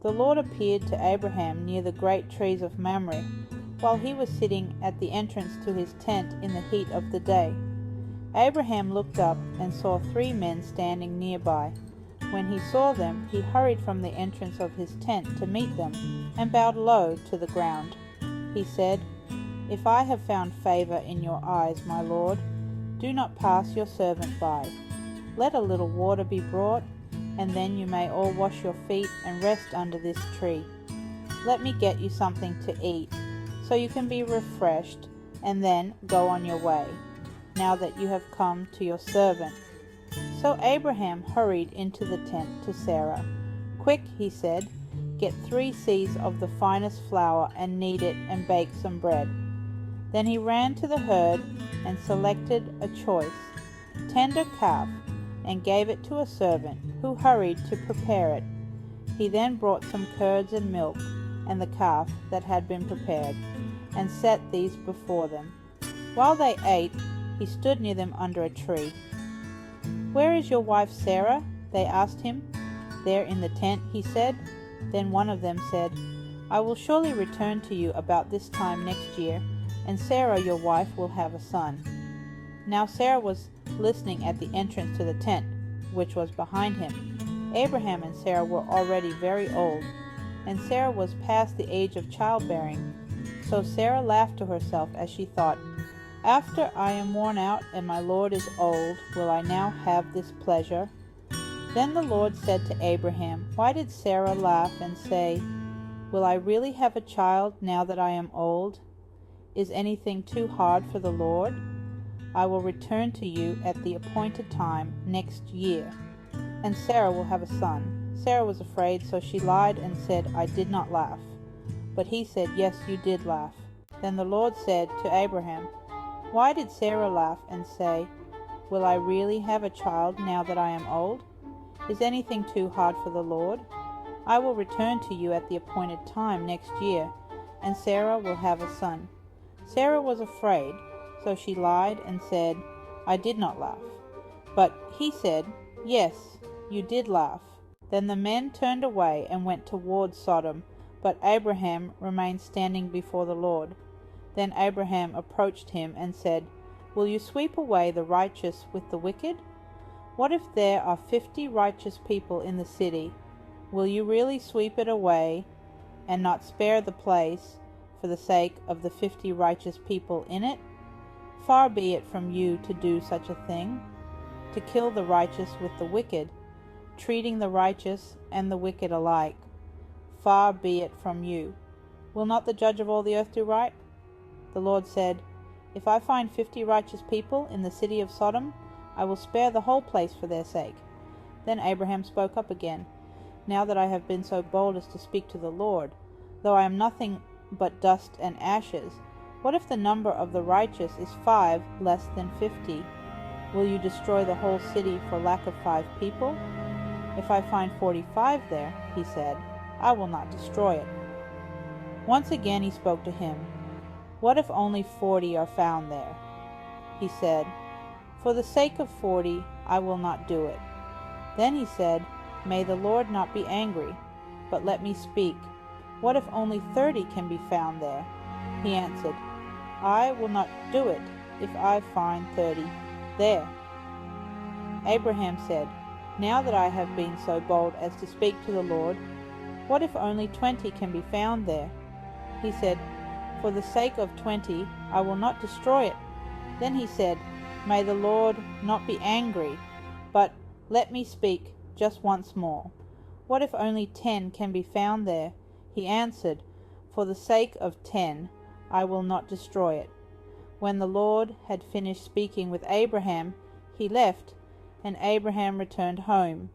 The Lord appeared to Abraham near the great trees of Mamre, while he was sitting at the entrance to his tent in the heat of the day. Abraham looked up and saw 3 men standing nearby. When he saw them, he hurried from the entrance of his tent to meet them, and bowed low to the ground. He said, "If I have found favor in your eyes, my Lord, do not pass your servant by. Let a little water be brought, and then you may all wash your feet and rest under this tree. Let me get you something to eat, so you can be refreshed, and then go on your way, now that you have come to your servant." So Abraham hurried into the tent to Sarah. "Quick," he said, "get 3 seahs of the finest flour and knead it and bake some bread." Then he ran to the herd and selected a choice, tender calf and gave it to a servant, who hurried to prepare it. He then brought some curds and milk and the calf that had been prepared, and set these before them. While they ate, he stood near them under a tree. "Where is your wife Sarah?" they asked him. "There in the tent," he said. Then one of them said, "I will surely return to you about this time next year, and Sarah your wife will have a son." Now Sarah was listening at the entrance to the tent, which was behind him. Abraham and Sarah were already very old, and Sarah was past the age of childbearing. So Sarah laughed to herself as she thought, "After I am worn out and my Lord is old, will I now have this pleasure?" Then the Lord said to Abraham, "Why did Sarah laugh and say, 'Will I really have a child now that I am old?' Is anything too hard for the Lord? I will return to you at the appointed time next year, and Sarah will have a son." Sarah was afraid, so she lied and said, "I did not laugh." But he said, "Yes, you did laugh." Then the Lord said to Abraham, "Why did Sarah laugh and say, 'Will I really have a child now that I am old?' Is anything too hard for the Lord? I will return to you at the appointed time next year, and Sarah will have a son." Sarah was afraid, so she lied and said, "I did not laugh." But he said, "Yes, you did laugh." Then the men turned away and went toward Sodom, but Abraham remained standing before the Lord. Then Abraham approached him and said, "Will you sweep away the righteous with the wicked? What if there are 50 righteous people in the city? Will you really sweep it away and not spare the place for the sake of the 50 righteous people in it? Far be it from you to do such a thing, to kill the righteous with the wicked, treating the righteous and the wicked alike. Far be it from you. Will not the judge of all the earth do right?" The Lord said, "If I find 50 righteous people in the city of Sodom, I will spare the whole place for their sake." Then Abraham spoke up again, "Now that I have been so bold as to speak to the Lord, though I am nothing but dust and ashes, what if the number of the righteous is 5 less than 50? Will you destroy the whole city for lack of 5 people? If I find 45 there," he said, "I will not destroy it." Once again he spoke to him, "What if only 40 are found there?" He said, "For the sake of 40, I will not do it." Then he said, "May the Lord not be angry, but let me speak. What if only 30 can be found there?" He answered, "I will not do it if I find 30 there." Abraham said, "Now that I have been so bold as to speak to the Lord, what if only 20 can be found there?" He said, "For the sake of 20, I will not destroy it." Then he said, "May the Lord not be angry, but let me speak just once more. What if only 10 can be found there?" He answered, "For the sake of 10, I will not destroy it." When the Lord had finished speaking with Abraham, he left, and Abraham returned home.